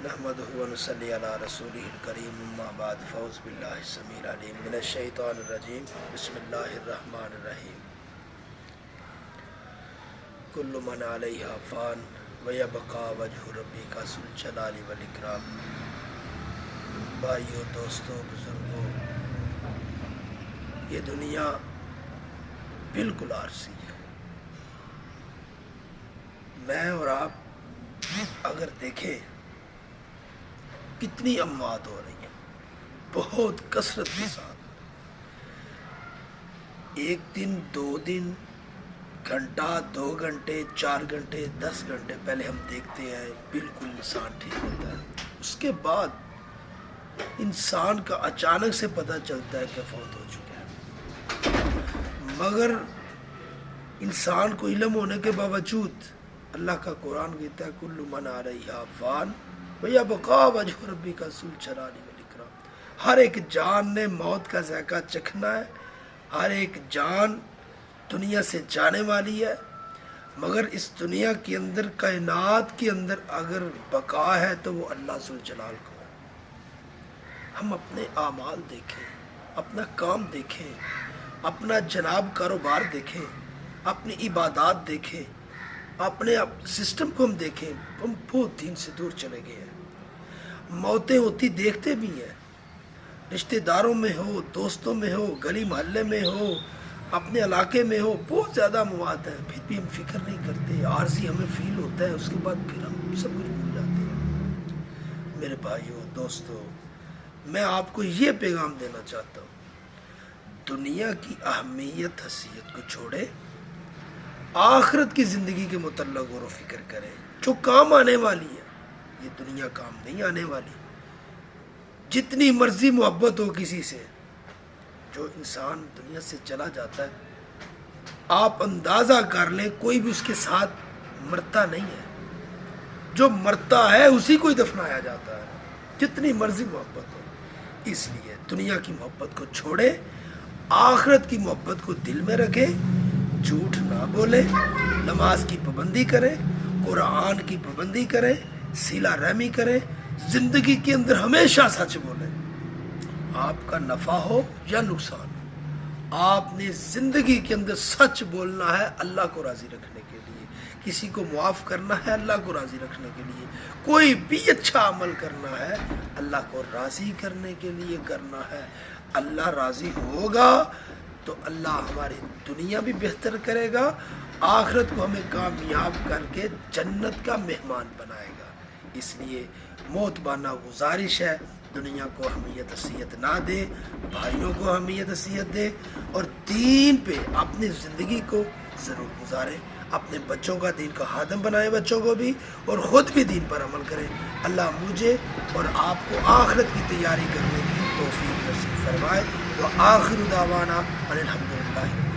نحمدہ و نصلی علی رسولہ الکریم اما بعد فاعوذ باللہ السمیع العلیم من الشیطان الرجیم بسم اللہ الرحمن الرحیم کل من علیہا فان ویبقا وجہ ربک ذو الجلال والاکرام۔ بھائیو، دوستو، بزرگوں، یہ دنیا بالکل عارضی ہے۔ میں اور آپ اگر دیکھیں کتنی اموات ہو رہی ہیں، بہت کثرت کے ساتھ، ایک دن، 2 دن، گھنٹہ، 2 گھنٹے، 4 گھنٹے، 10 گھنٹے پہلے ہم دیکھتے ہیں بالکل انسان ٹھیک ہوتا ہے، اس کے بعد انسان کا اچانک سے پتہ چلتا ہے کہ فوت ہو چکا ہے۔ مگر انسان کو علم ہونے کے باوجود اللہ کا قرآن کہتا ہے کل من علیہا فان ویبقا وجہ ربک ذو الجلال والاکرام۔ ہر ایک جان نے موت کا ذائقہ چکھنا ہے، ہر ایک جان دنیا سے جانے والی ہے، مگر اس دنیا کے اندر، کائنات کے اندر اگر بقا ہے تو وہ اللہ ذو الجلال کو ہے۔ ہم اپنے اعمال دیکھیں، اپنا کام دیکھیں، اپنا جناب کاروبار دیکھیں، اپنی عبادات دیکھیں، اپنے سسٹم کو ہم دیکھیں، ہم بہت دین سے دور چلے گئے ہیں۔ موتیں ہوتی دیکھتے بھی ہیں، رشتہ داروں میں ہو، دوستوں میں ہو، گلی محلے میں ہو، اپنے علاقے میں ہو، بہت زیادہ مواد ہیں، پھر بھی ہم فکر نہیں کرتے، عارضی ہمیں فیل ہوتا ہے، اس کے بعد پھر ہم سب کچھ بھول جاتے ہیں۔ میرے بھائیوں، دوستوں، میں آپ کو یہ پیغام دینا چاہتا ہوں، دنیا کی اہمیت حیثیت کو چھوڑے، آخرت کی زندگی کے متعلق غور و فکر کریں، جو کام آنے والی ہے۔ یہ دنیا کام نہیں آنے والی۔ جتنی مرضی محبت ہو کسی سے، جو انسان دنیا سے چلا جاتا ہے، آپ اندازہ کر لیں کوئی بھی اس کے ساتھ مرتا نہیں ہے، جو مرتا ہے اسی کو ہی دفنایا جاتا ہے، جتنی مرضی محبت ہو۔ اس لیے دنیا کی محبت کو چھوڑے، آخرت کی محبت کو دل میں رکھیں، جھوٹ نہ بولیں، نماز کی پابندی کریں، قرآن کی پابندی کریں، صلہ رحمی کریں، زندگی کے اندر ہمیشہ سچ بولیں، آپ کا نفع ہو یا نقصان ہو۔ آپ نے زندگی کے اندر سچ بولنا ہے اللہ کو راضی رکھنے کے لیے، کسی کو معاف کرنا ہے اللہ کو راضی رکھنے کے لیے، کوئی بھی اچھا عمل کرنا ہے اللہ کو راضی کرنے کے لیے کرنا ہے۔ اللہ راضی ہوگا تو اللہ ہماری دنیا بھی بہتر کرے گا، آخرت کو ہمیں کامیاب کر کے جنت کا مہمان بنائے گا۔ اس لیے موت بانا گزارش ہے، دنیا کو اہمیت حیثیت نہ دے، بھائیوں کو اہمیت حیثیت دے، اور دین پہ اپنی زندگی کو ضرور گزاریں، اپنے بچوں کا دین کا خادم بنائیں، بچوں کو بھی، اور خود بھی دین پر عمل کریں۔ اللہ مجھے اور آپ کو آخرت کی تیاری کرنے کی توفیق نصیب فرمائے۔ وآخر دعوانا ان الحمدللہ۔